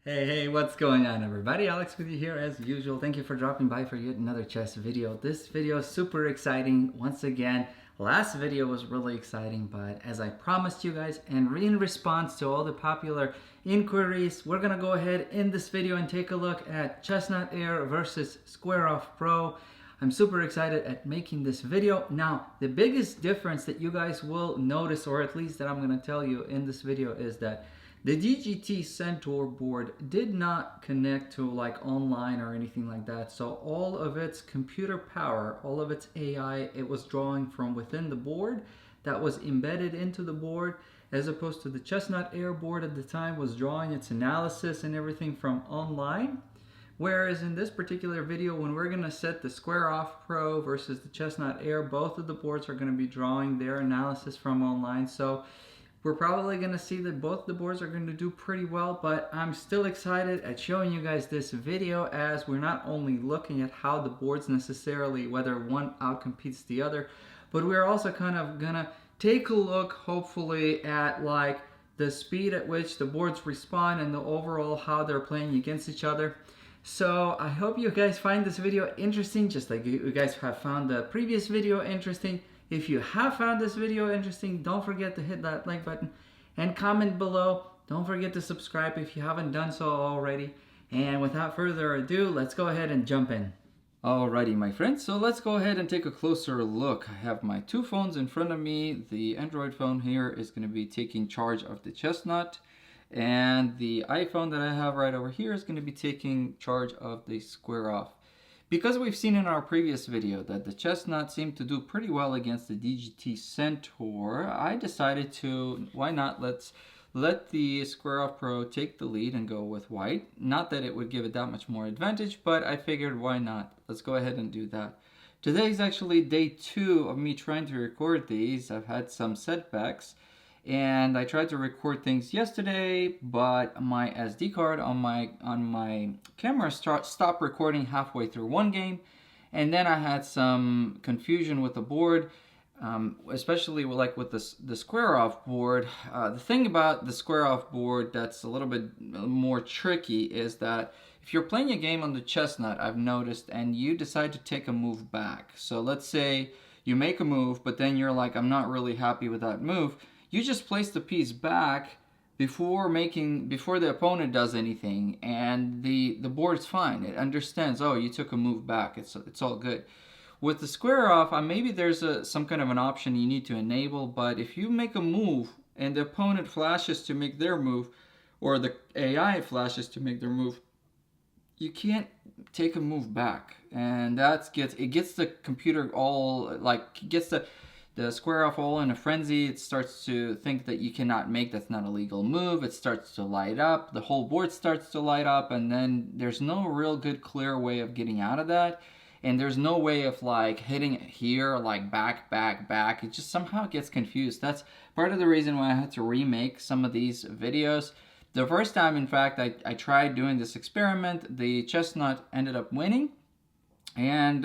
Hey, what's going on everybody? Alex with you here as usual. Thank you for dropping by for yet another chess video. This video is super exciting once again. Last video was really exciting, but as I promised you guys and in response to all the popular inquiries, we're gonna go ahead in this video and take a look at Chessnut Air versus SquareOFF Pro. I'm super excited at making this video. Now, the biggest difference that you guys will notice, or at least that I'm gonna tell you in this video, is that the DGT Centaur board did not connect to like online or anything like that. So all of its computer power, all of its AI, it was drawing from within the board that was embedded into the board, as opposed to the Chessnut Air board at the time was drawing its analysis and everything from online. Whereas in this particular video, when we're gonna set the SquareOFF Pro versus the Chessnut Air, both of the boards are gonna be drawing their analysis from online. So we're probably going to see that both the boards are going to do pretty well, but I'm still excited at showing you guys this video, as we're not only looking at how the boards necessarily, whether one outcompetes the other, but we're also kind of going to take a look, hopefully, at like the speed at which the boards respond and the overall how they're playing against each other. So I hope you guys find this video interesting, just like you guys have found the previous video interesting. If you have found this video interesting, don't forget to hit that like button and comment below. Don't forget to subscribe if you haven't done so already. And without further ado, let's go ahead and jump in. Alrighty, my friends, so let's go ahead and take a closer look. I have my two phones in front of me. The Android phone here is going to be taking charge of the Chessnut, and the iPhone that I have right over here is going to be taking charge of the SquareOFF. Because we've seen in our previous video that the Chessnut seemed to do pretty well against the DGT Centaur, I decided to, why not, let's let the SquareOFF Pro take the lead and go with white. Not that it would give it that much more advantage, but I figured why not. Let's go ahead and do that. Today is actually day 2 of me trying to record these. I've had some setbacks, and I tried to record things yesterday, but my SD card on my camera stopped recording halfway through one game, and then I had some confusion with the board, especially like with the SquareOFF board. The thing about the SquareOFF board that's a little bit more tricky is that if you're playing a game on the Chessnut, I've noticed, and you decide to take a move back. So let's say you make a move, but then you're like, I'm not really happy with that move. You just place the piece back before the opponent does anything, and the board's fine. It understands, oh, you took a move back. It's all good. With the SquareOFF, maybe there's some kind of an option you need to enable, but if you make a move and the opponent flashes to make their move, or the AI flashes to make their move, you can't take a move back, and it gets the computer all like gets the SquareOFF all in a frenzy. It starts to think that you cannot make, that's not a legal move. It starts to light up. The whole board starts to light up, and then there's no real good clear way of getting out of that. And there's no way of like hitting it here, like back. It just somehow gets confused. That's part of the reason why I had to remake some of these videos. The first time, in fact, I tried doing this experiment, the Chessnut ended up winning, and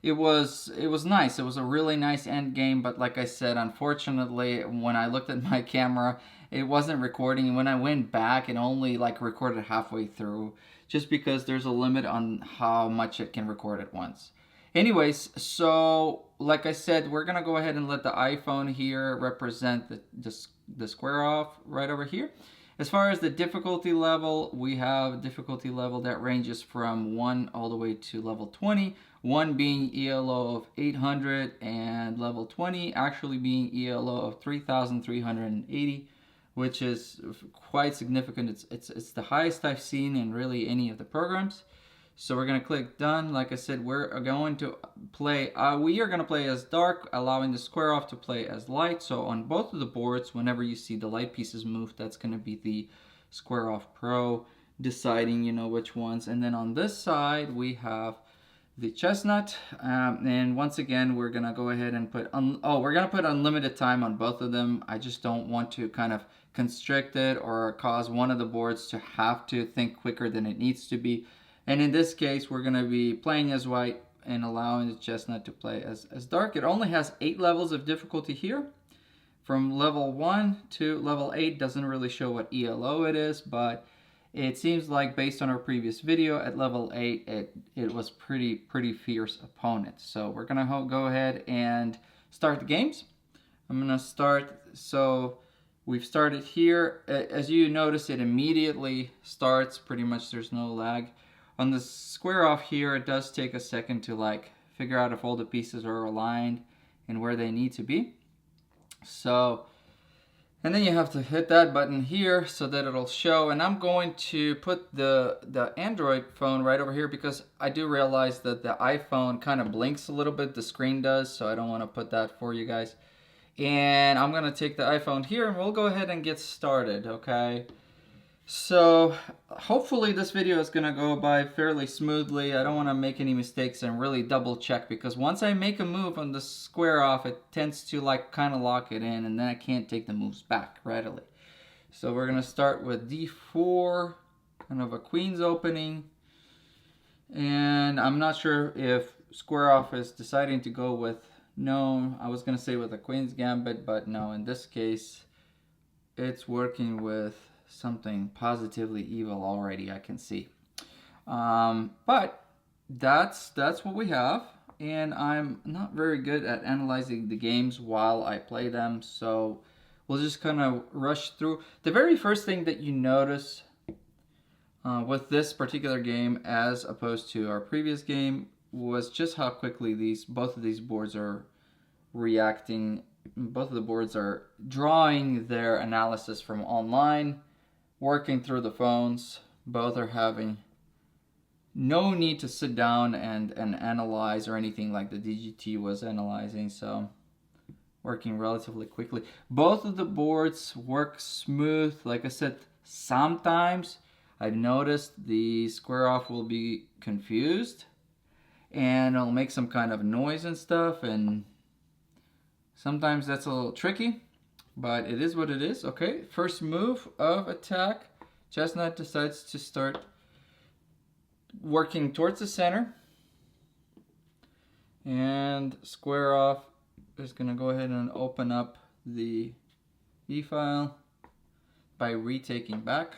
it was nice. It was a really nice end game, but like I said, unfortunately, when I looked at my camera, it wasn't recording. And when I went back, it only like recorded halfway through, just because there's a limit on how much it can record at once. Anyways, so like I said, we're gonna go ahead and let the iPhone here represent the SquareOFF right over here. As far as the difficulty level, we have a difficulty level that ranges from 1 all the way to level 20. 1 being ELO of 800 and level 20 actually being ELO of 3,380, which is quite significant. It's the highest I've seen in really any of the programs. So we're going to click done. Like I said, we're going to play, we are going to play as dark, allowing the SquareOFF to play as light. So on both of the boards, whenever you see the light pieces move, that's going to be the SquareOFF Pro deciding, you know, which ones. And then on this side, we have the Chessnut, and once again, we're going to go ahead and put, we're going to put unlimited time on both of them. I just don't want to kind of constrict it or cause one of the boards to have to think quicker than it needs to be. And in this case, we're going to be playing as white and allowing the Chessnut to play as dark. It only has 8 levels of difficulty here. From level 1 to level 8 doesn't really show what ELO it is, but It seems like based on our previous video at level 8, it was pretty fierce opponent. So we're gonna go ahead and start the games. I'm gonna start, so we've started here. As you notice, it immediately starts, pretty much there's no lag. On the square off here, it does take a second to like figure out if all the pieces are aligned and where they need to be. So, and then you have to hit that button here so that it'll show. And I'm going to put the Android phone right over here because I do realize that the iPhone kind of blinks a little bit, the screen does, so I don't want to put that for you guys. And I'm going to take the iPhone here and we'll go ahead and get started, okay? So hopefully this video is going to go by fairly smoothly. I don't want to make any mistakes and really double check, because once I make a move on the square off, it tends to like kind of lock it in, and then I can't take the moves back readily. So we're going to start with d4, kind of a queen's opening. And I'm not sure if square off is deciding to go with, no, I was going to say with a queen's gambit, but no, in this case it's working with something positively evil already, I can see. But that's what we have, and I'm not very good at analyzing the games while I play them, so we'll just kind of rush through. The very first thing that you notice with this particular game as opposed to our previous game was just how quickly both of these boards are reacting. Both of the boards are drawing their analysis from online, working through the phones. Both are having no need to sit down and analyze or anything like the DGT was analyzing, so working relatively quickly. Both of the boards work smooth. Like I said, sometimes I've noticed the square off will be confused and it'll make some kind of noise and stuff, and sometimes that's a little tricky, but it is what it is. Okay, first move of attack. Chessnut decides to start working towards the center. And square off is going to go ahead and open up the e-file by retaking back.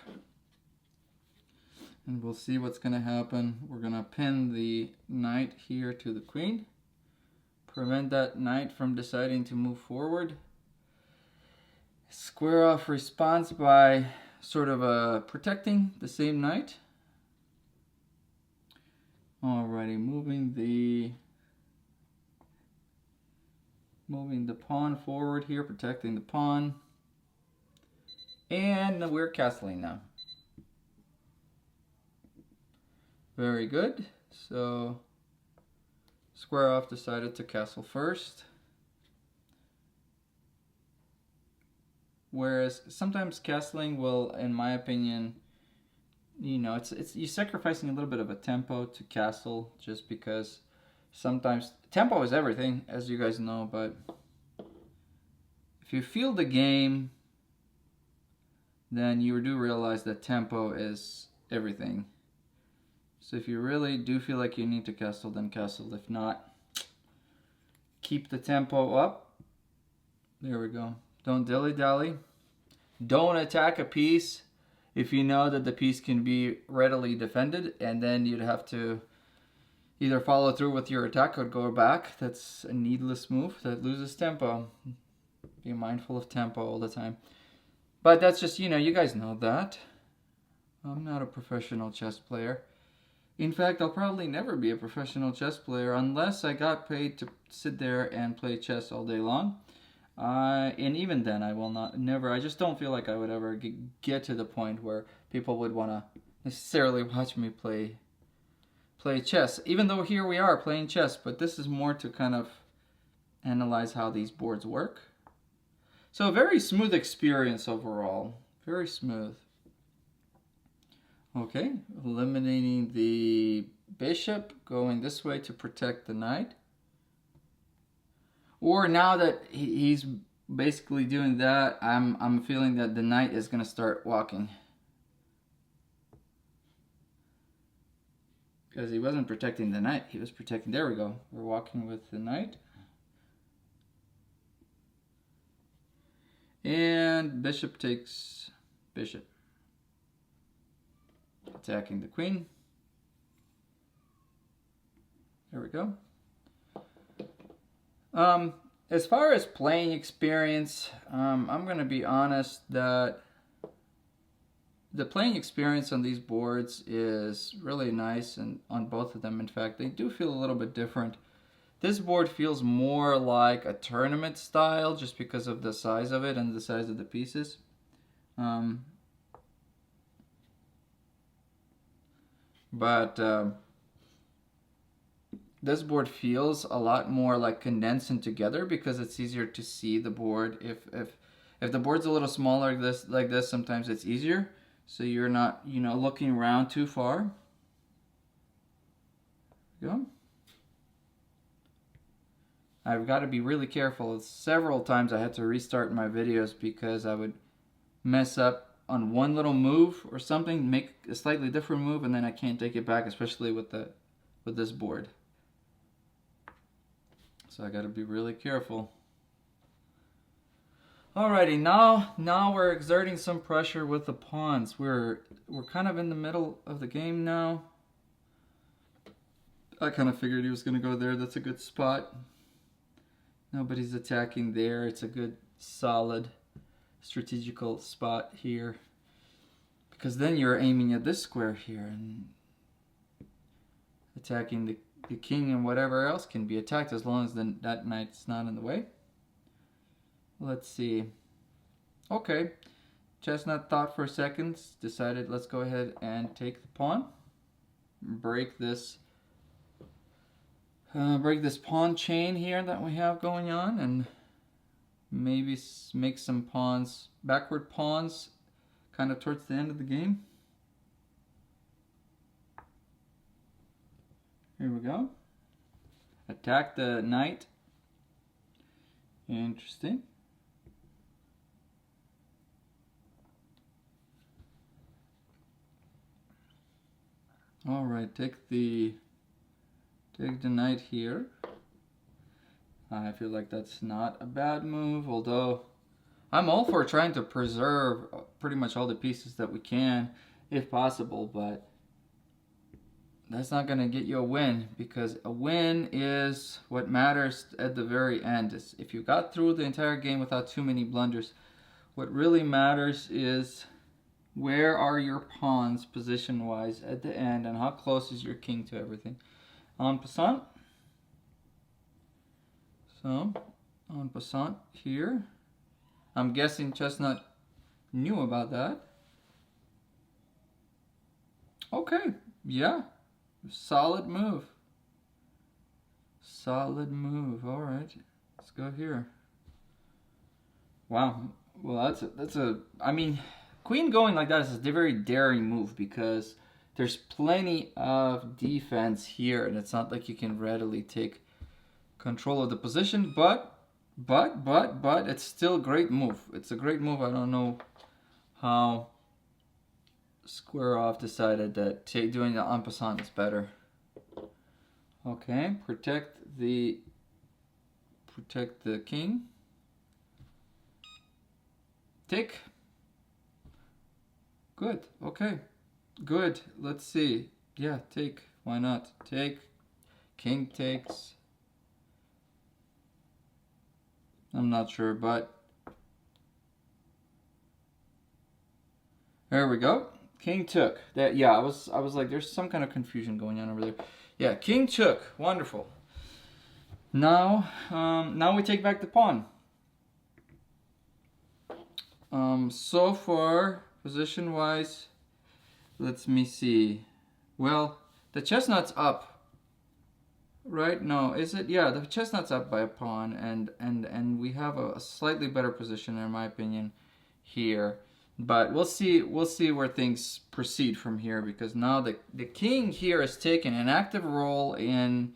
And we'll see what's going to happen. We're going to pin the knight here to the queen. Prevent that knight from deciding to move forward. Square off responds by sort of protecting the same knight. Alrighty, moving the pawn forward here, protecting the pawn. And we're castling now. Very good. So square off decided to castle first. Whereas sometimes castling will, in my opinion, you know, it's you're sacrificing a little bit of a tempo to castle, just because sometimes tempo is everything, as you guys know, but if you feel the game, then you do realize that tempo is everything. So if you really do feel like you need to castle, then castle. If not, keep the tempo up. There we go. Don't dilly-dally. Don't attack a piece if you know that the piece can be readily defended, and then you'd have to either follow through with your attack or go back. That's a needless move that loses tempo. Be mindful of tempo all the time. But that's just, you know, you guys know that. I'm not a professional chess player. In fact, I'll probably never be a professional chess player unless I got paid to sit there and play chess all day long. And even then, I will never, I just don't feel like I would ever get to the point where people would want to necessarily watch me play chess. Even though here we are playing chess, but this is more to kind of analyze how these boards work. So a very smooth experience overall. Very smooth. Okay, eliminating the bishop, going this way to protect the knight. Or now that he's basically doing that, I'm feeling that the knight is going to start walking. Because he wasn't protecting the knight, he was protecting, there we go. We're walking with the knight. And bishop takes bishop. attacking the queen. There we go. As far as playing experience, I'm going to be honest that the playing experience on these boards is really nice, and on both of them, in fact, they do feel a little bit different. This board feels more like a tournament style just because of the size of it and the size of the pieces. This board feels a lot more like condensing together because it's easier to see the board. If the board's a little smaller like this, sometimes it's easier, so you're not, you know, looking around too far. There you go. I've got to be really careful. Several times I had to restart my videos because I would mess up on one little move or something, make a slightly different move, and then I can't take it back, especially with this board. So I got to be really careful. Alrighty, now we're exerting some pressure with the pawns. We're kind of in the middle of the game now. I kind of figured he was going to go there. That's a good spot. Nobody's attacking there. It's a good, solid, strategical spot here. Because then you're aiming at this square here and attacking the king, and whatever else can be attacked as long as that knight's not in the way. Let's see. Okay. Chestnut thought for a second, decided let's go ahead and take the pawn. Break this pawn chain here that we have going on, and maybe make some pawns, backward pawns, kind of towards the end of the game. Here we go. Attack the knight. Interesting. All right, take the knight here. I feel like that's not a bad move, although I'm all for trying to preserve pretty much all the pieces that we can, if possible, but that's not going to get you a win, because a win is what matters at the very end. If you got through the entire game without too many blunders, what really matters is where are your pawns position-wise at the end, and how close is your king to everything. En passant. So, en passant here. I'm guessing Chestnut knew about that. Okay, yeah. Solid move. Solid move. All right, let's go here. Wow. Well, that's a. I mean, queen going like that is a very daring move because there's plenty of defense here, and it's not like you can readily take control of the position. But it's still a great move. It's a great move. I don't know how SquareOFF decided that doing the en passant is better. Okay, protect the king. Take. Good. Okay. Good. Let's see. Yeah, take. Why not? Take. King takes. I'm not sure, but there we go. King took. That, yeah, I was like, there's some kind of confusion going on over there. Yeah, king took. Wonderful. Now we take back the pawn. So far, position-wise, let me see. Well, the chestnut's up, right? No, is it? Yeah, the chestnut's up by a pawn, and we have a slightly better position, in my opinion, here. But we'll see where things proceed from here, because now the king here has taken an active role in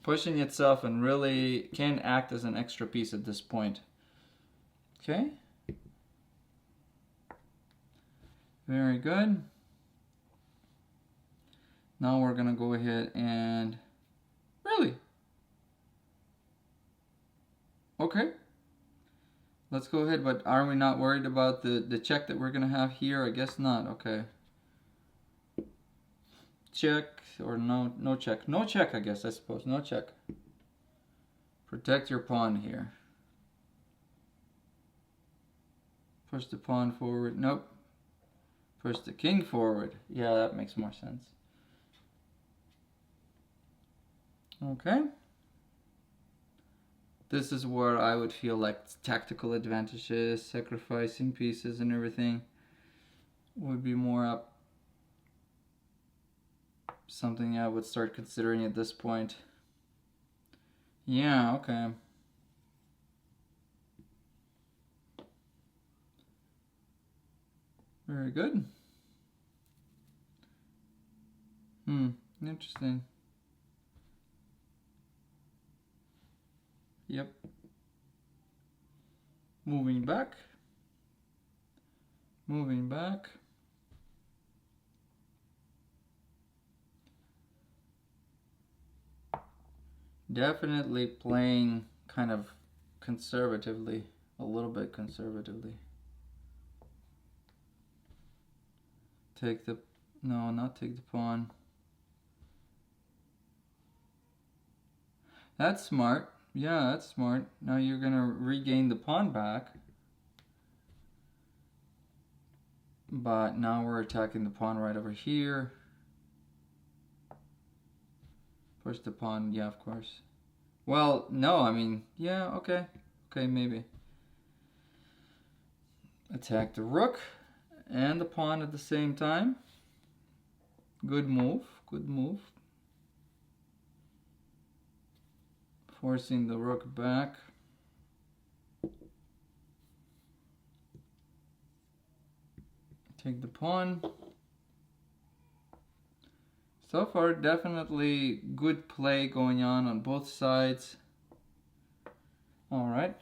pushing itself and really can act as an extra piece at this point. Okay. Very good. Now we're gonna go ahead and really. Okay. Let's go ahead, but are we not worried about the check that we're going to have here? I guess not. Okay. check, or no check. No check, I guess, I suppose. No check. Protect your pawn here. Push the pawn forward. Nope. Push the king forward. Yeah, that makes more sense. Okay. This is where I would feel like tactical advantages, sacrificing pieces and everything would be more up. Something I would start considering at this point. Yeah, okay. Very good. Interesting. Yep. Moving back. Moving back. Definitely playing kind of conservatively, a little bit conservatively. Take the, no, not take the pawn. That's smart. Yeah, that's smart. Now you're gonna regain the pawn back. But now we're attacking the pawn right over here. Push the pawn, yeah, of course. Well, no, I mean, yeah, okay. Okay, maybe. Attack the rook and the pawn at the same time. Good move, good move. Forcing the rook back. Take the pawn. So far, definitely good play going on both sides. All right.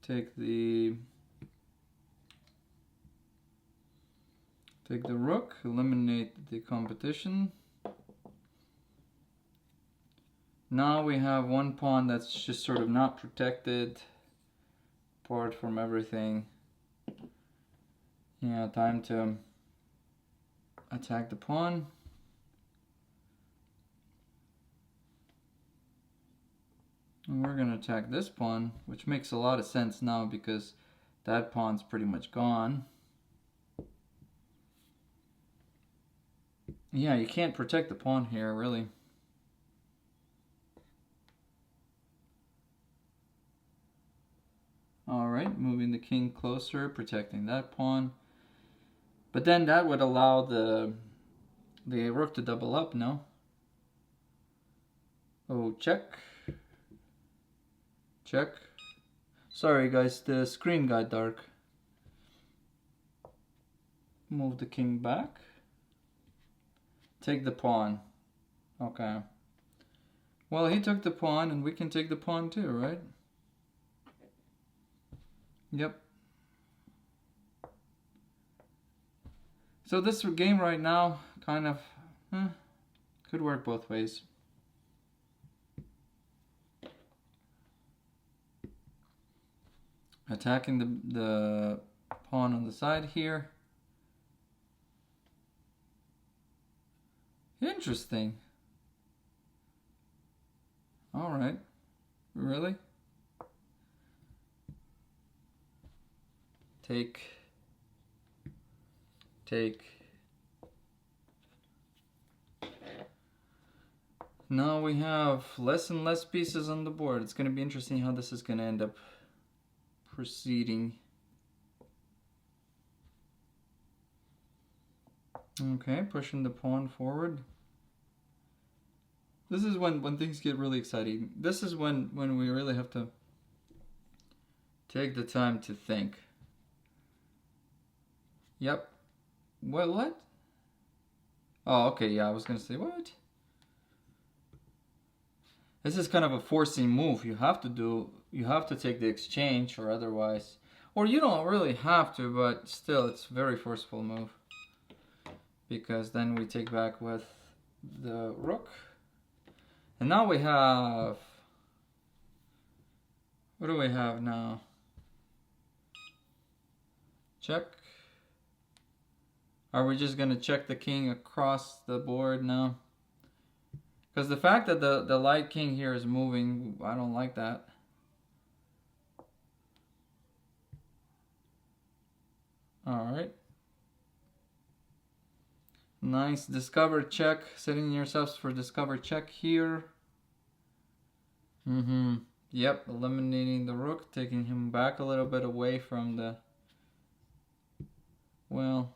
Take the rook, eliminate the competition. Now we have one pawn that's just sort of not protected, apart from everything. Yeah, time to attack the pawn. And we're going to attack this pawn, which makes a lot of sense now because that pawn's pretty much gone. Yeah, you can't protect the pawn here, really. Alright, moving the king closer, protecting that pawn. But then that would allow the rook to double up, no? Oh, check. Check. Sorry guys, the screen got dark. Move the king back. Take the pawn. Okay. Well, he took the pawn and we can take the pawn too, right? Yep. So this game right now kind of could work both ways. Attacking the pawn on the side here. Interesting. All right. Really? Take. Now we have less and less pieces on the board. It's going to be interesting how this is going to end up proceeding. Okay, pushing the pawn forward. This is when things get really exciting. This is when we really have to take the time to think. Yep. What? Oh, okay, yeah, I was gonna say, what? This is kind of a forcing move. You have to take the exchange, or otherwise. Or you don't really have to, but still, it's a very forceful move. Because then we take back with the rook. And now we have... What do we have now? Check. Are we just going to check the king across the board now? Because the fact that the light king here is moving, I don't like that. Alright. Nice. Discover check. Setting yourselves for discover check here. Yep. Eliminating the rook. Taking him back a little bit away from the... Well...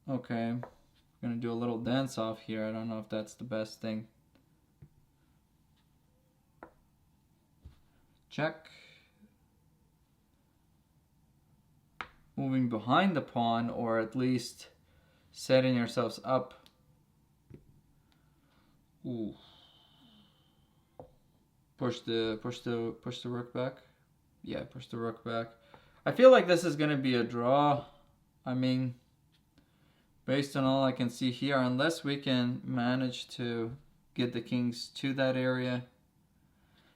Okay. I'm gonna do a little dance off here. I don't know if that's the best thing. Check. Moving behind the pawn, or at least setting yourselves up. Ooh. Push the rook back. Yeah, push the rook back. I feel like this is gonna be a draw. I mean, based on all I can see here, unless we can manage to get the kings to that area.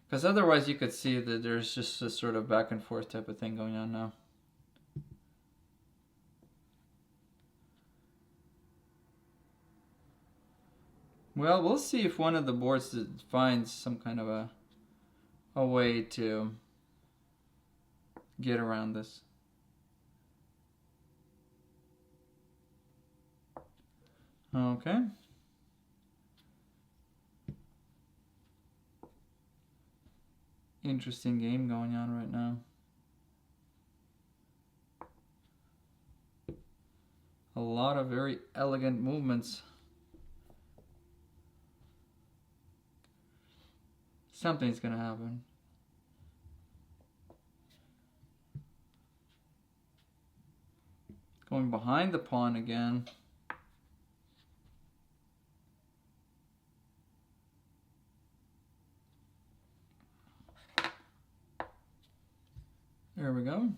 Because otherwise you could see that there's just a sort of back and forth type of thing going on now. Well, we'll see if one of the boards finds some kind of a way to get around this. Okay. Interesting game going on right now. A lot of very elegant movements. Something's gonna happen. Going behind the pawn again. There we go.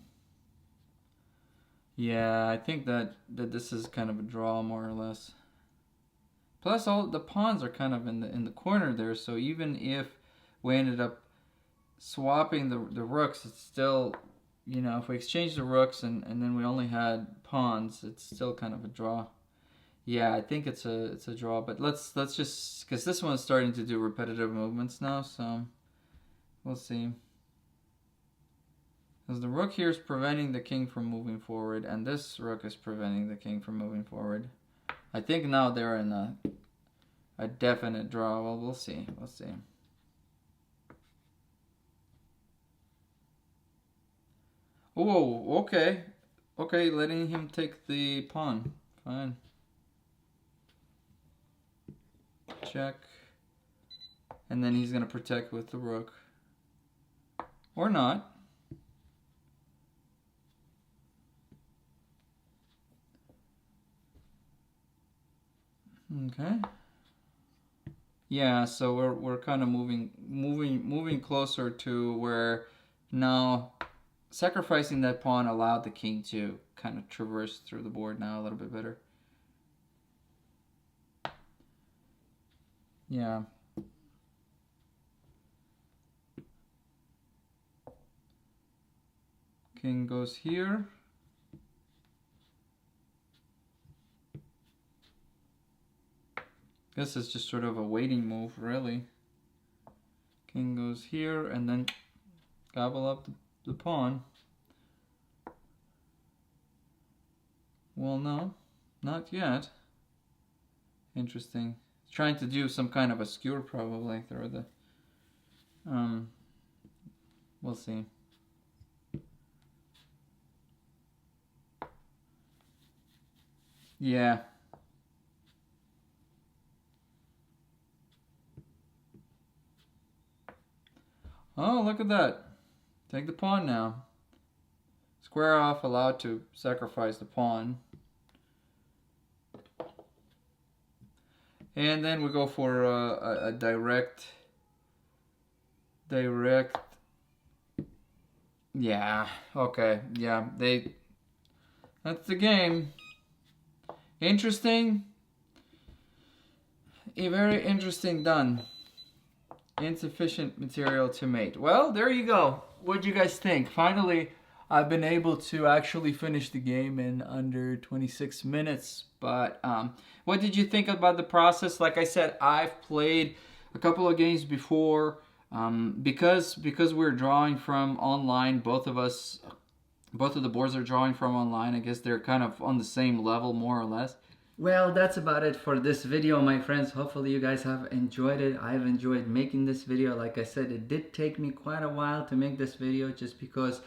Yeah, I think that this is kind of a draw, more or less. Plus, all the pawns are kind of in the corner there, so even if we ended up swapping the rooks, it's still, you know, if we exchange the rooks and then we only had pawns, it's still kind of a draw. Yeah, I think it's a draw, but let's just, because this one's starting to do repetitive movements now, so we'll see. Because the rook here is preventing the king from moving forward, and this rook is preventing the king from moving forward. I think now they're in a definite draw. Well, we'll see. We'll see. Oh, okay. Okay, letting him take the pawn. Fine. Check. And then he's going to protect with the rook. Or not. Okay. Yeah, so we're kind of moving closer to where now sacrificing that pawn allowed the king to kind of traverse through the board now a little bit better. Yeah. King goes here. This is just sort of a waiting move, really. King goes here and then gobble up the pawn. Well, no, not yet. Interesting. Trying to do some kind of a skewer probably through the... we'll see. Yeah. Oh, look at that. Take the pawn now. Square off, allowed to sacrifice the pawn. And then we go for a direct... Yeah, okay, yeah, that's the game. Interesting. A very interesting done. Insufficient material to mate. Well, there you go. What do you guys think? Finally, I've been able to actually finish the game in under 26 minutes. But what did you think about the process? Like I said, I've played a couple of games before. Because we're drawing from online, both of the boards are drawing from online. I guess they're kind of on the same level, more or less. Well, that's about it for this video, my friends. Hopefully you guys have enjoyed it. I've enjoyed making this video. Like I said, it did take me quite a while to make this video just because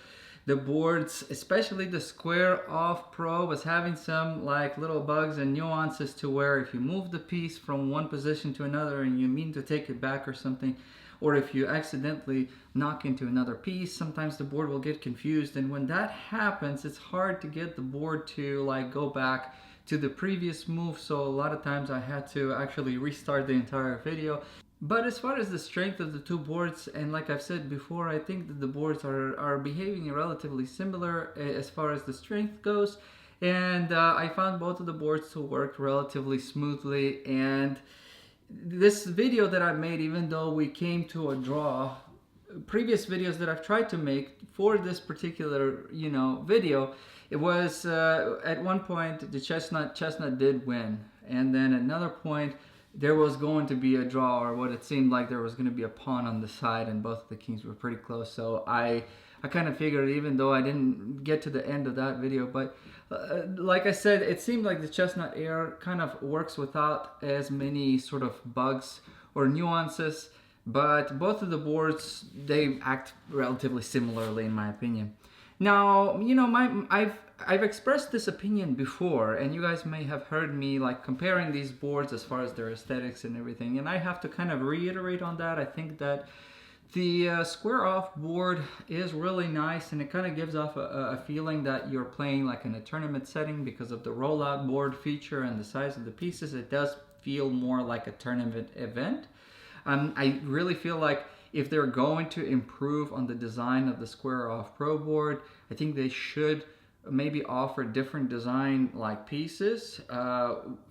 the boards, especially the SquareOFF Pro, was having some like little bugs and nuances to where if you move the piece from one position to another and you mean to take it back or something, or if you accidentally knock into another piece, sometimes the board will get confused. And when that happens, it's hard to get the board to like go back to the previous move. So a lot of times I had to actually restart the entire video. But as far as the strength of the two boards, and like I've said before, I think that the boards are behaving relatively similar as far as the strength goes. And I found both of the boards to work relatively smoothly. And this video that I made, even though we came to a draw, previous videos that I've tried to make for this particular, video, it was at one point the Chessnut did win, and then at another point there was going to be a draw, or what it seemed like there was going to be a pawn on the side, and both of the kings were pretty close. So I kind of figured, even though I didn't get to the end of that video, but like I said, it seemed like the Chessnut Air kind of works without as many sort of bugs or nuances, but both of the boards, they act relatively similarly in my opinion. Now, I've expressed this opinion before, and you guys may have heard me like comparing these boards as far as their aesthetics and everything, and I have to kind of reiterate on that. I think that the SquareOFF board is really nice, and it kind of gives off a feeling that you're playing like in a tournament setting because of the rollout board feature and the size of the pieces. It does feel more like a tournament event. I really feel like if they're going to improve on the design of the SquareOFF Pro board, I think they should maybe offer different design like pieces.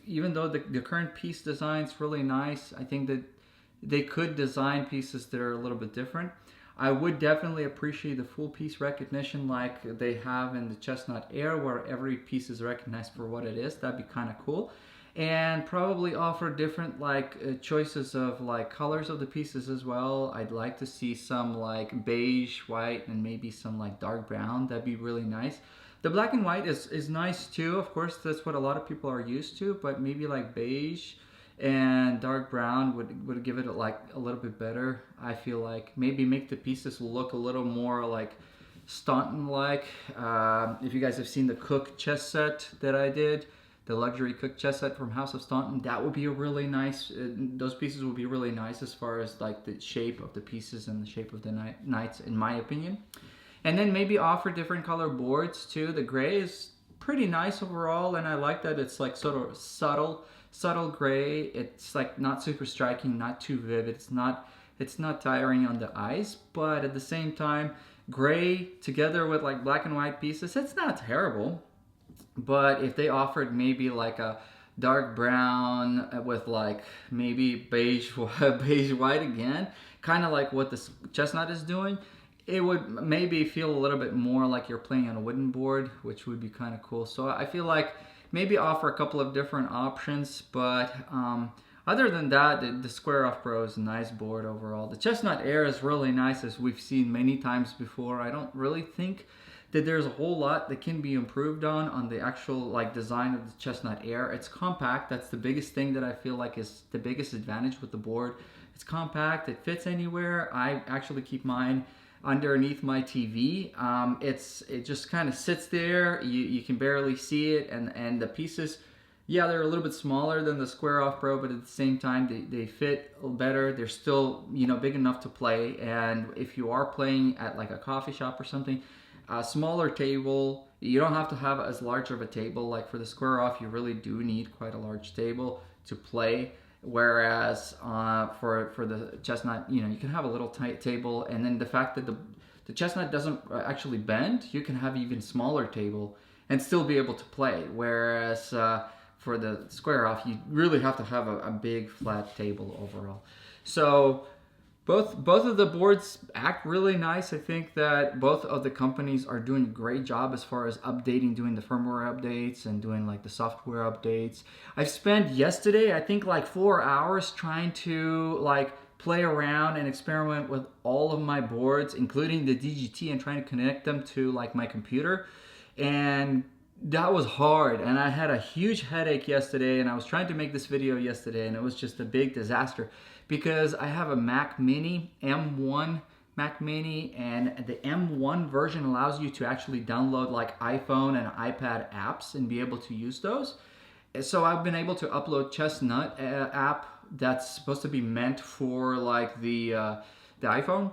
Even though the current piece design is really nice, I think that they could design pieces that are a little bit different. I would definitely appreciate the full piece recognition like they have in the Chessnut Air, where every piece is recognized for what it is. That'd be kind of cool. And probably offer different like choices of like colors of the pieces as well. I'd like to see some like beige, white, and maybe some like dark brown. That'd be really nice. The black and white is nice too. Of course, that's what a lot of people are used to, but maybe like beige and dark brown would give it like a little bit better. I feel like maybe make the pieces look a little more like Staunton like. If you guys have seen the Cook chess set that I did, the luxury Cook chess set from House of Staunton, that would be a really nice, those pieces would be really nice as far as like the shape of the pieces and the shape of the knights, in my opinion. And then maybe offer different color boards too. The gray is pretty nice overall, and I like that it's like sort of subtle gray. It's like not super striking, not too vivid. It's not tiring on the eyes, but at the same time, gray together with like black and white pieces, it's not terrible. But if they offered maybe like a dark brown with like maybe beige white again, kind of like what the Chessnut is doing, it would maybe feel a little bit more like you're playing on a wooden board, which would be kind of cool. So I feel like maybe offer a couple of different options, but other than that, the SquareOFF Pro is a nice board overall. The Chessnut Air is really nice, as we've seen many times before. I don't really think that there's a whole lot that can be improved on the actual like design of the Chessnut Air. It's compact. That's the biggest thing that I feel like is the biggest advantage with the board. It's compact. It fits anywhere. I actually keep mine underneath my TV. It just kind of sits there. You can barely see it, and the pieces, yeah, they're a little bit smaller than the SquareOFF Pro, but at the same time they fit better. They're still big enough to play. And if you are playing at like a coffee shop or something, a smaller table, you don't have to have as large of a table. Like for the SquareOFF, you really do need quite a large table to play. Whereas for the Chessnut, you can have a little tight table, and then the fact that the Chessnut doesn't actually bend, you can have even smaller table and still be able to play. Whereas for the SquareOFF, you really have to have a big flat table overall. So Both of the boards act really nice. I think that both of the companies are doing a great job as far as updating, doing the firmware updates and doing like the software updates. I spent yesterday, I think like 4 hours trying to like play around and experiment with all of my boards, including the DGT, and trying to connect them to like my computer. And that was hard, and I had a huge headache yesterday, and I was trying to make this video yesterday, and it was just a big disaster because I have a Mac Mini, M1 Mac Mini, and the M1 version allows you to actually download like iPhone and iPad apps and be able to use those. So I've been able to upload Chessnut app that's supposed to be meant for like the iPhone,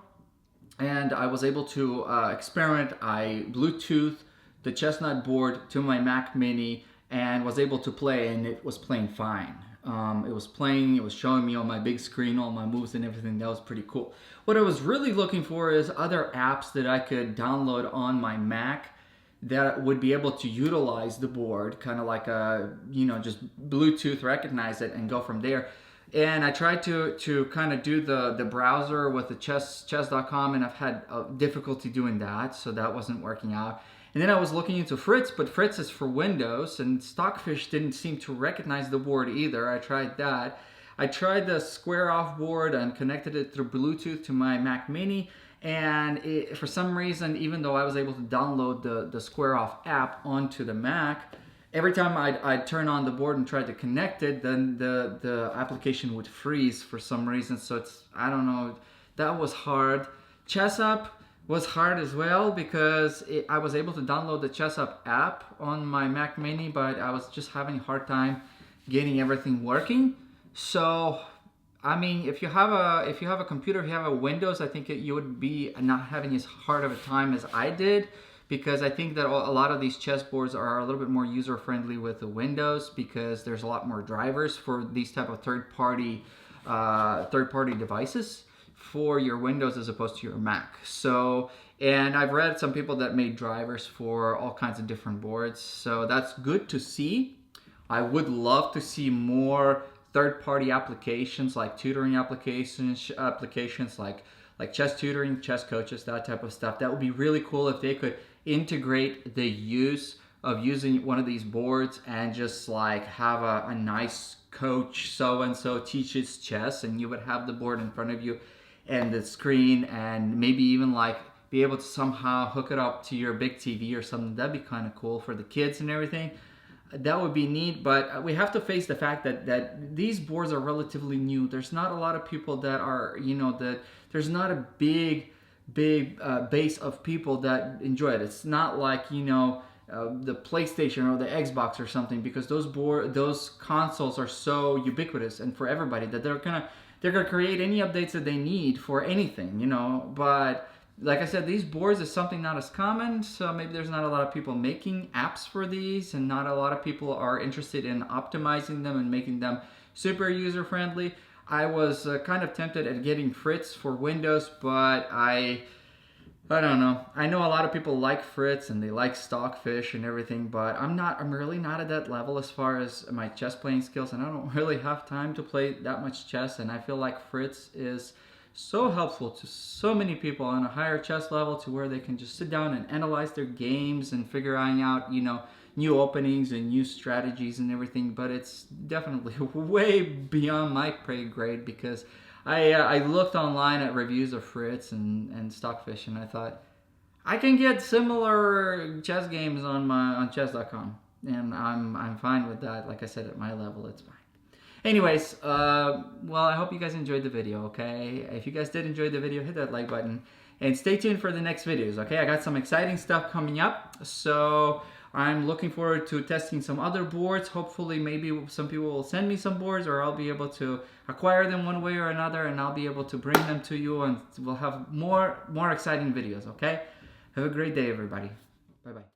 and I was able to experiment. I Bluetooth the Chessnut board to my Mac Mini and was able to play, and it was playing fine. It was playing, it was showing me on my big screen all my moves and everything. That was pretty cool. What I was really looking for is other apps that I could download on my Mac that would be able to utilize the board, kind of like a, just Bluetooth, recognize it and go from there. And I tried to kind of do the browser with the chess.com, and I've had difficulty doing that, so that wasn't working out. And then I was looking into Fritz, but Fritz is for Windows, and Stockfish didn't seem to recognize the board either. I tried that. I tried the SquareOFF board and connected it through Bluetooth to my Mac Mini, and for some reason, even though I was able to download the SquareOFF app onto the Mac, every time I'd turn on the board and try to connect it, then the application would freeze for some reason. So it's, I don't know, that was hard. ChessUp was hard as well because I was able to download the ChessUp app on my Mac Mini, but I was just having a hard time getting everything working. So, I mean, if you have a computer, if you have a Windows, I think you would be not having as hard of a time as I did, because I think that a lot of these chess boards are a little bit more user-friendly with the Windows, because there's a lot more drivers for these type of third-party devices for your Windows as opposed to your Mac. So, and I've read some people that made drivers for all kinds of different boards, so that's good to see. I would love to see more third-party applications, like tutoring applications like chess tutoring, chess coaches, that type of stuff. That would be really cool if they could integrate the use of using one of these boards and just like have a nice coach so-and-so teaches chess, and you would have the board in front of you and the screen, and maybe even like be able to somehow hook it up to your big TV or something. That'd be kind of cool for the kids and everything. That would be neat, but we have to face the fact that these boards are relatively new. There's not a lot of people that are, there's not a big base of people that enjoy it. It's not like, the PlayStation or the Xbox or something, because those consoles are so ubiquitous and for everybody that they're gonna create any updates that they need for anything, but like I said, these boards is something not as common, so maybe there's not a lot of people making apps for these, and not a lot of people are interested in optimizing them and making them super user-friendly. I was kind of tempted at getting Fritz for Windows, but I don't know. I know a lot of people like Fritz and they like Stockfish and everything, but I'm really not at that level as far as my chess playing skills, and I don't really have time to play that much chess, and I feel like Fritz is so helpful to so many people on a higher chess level, to where they can just sit down and analyze their games and figuring out, new openings and new strategies and everything. But it's definitely way beyond my pay grade, because I looked online at reviews of Fritz and Stockfish, and I thought I can get similar chess games on chess.com, and I'm fine with that. Like I said, at my level, it's fine. Anyways, well, I hope you guys enjoyed the video, okay? If you guys did enjoy the video, hit that like button, and stay tuned for the next videos, okay? I got some exciting stuff coming up, so I'm looking forward to testing some other boards. Hopefully, maybe some people will send me some boards, or I'll be able to acquire them one way or another, and I'll be able to bring them to you, and we'll have more exciting videos, okay? Have a great day, everybody. Bye-bye.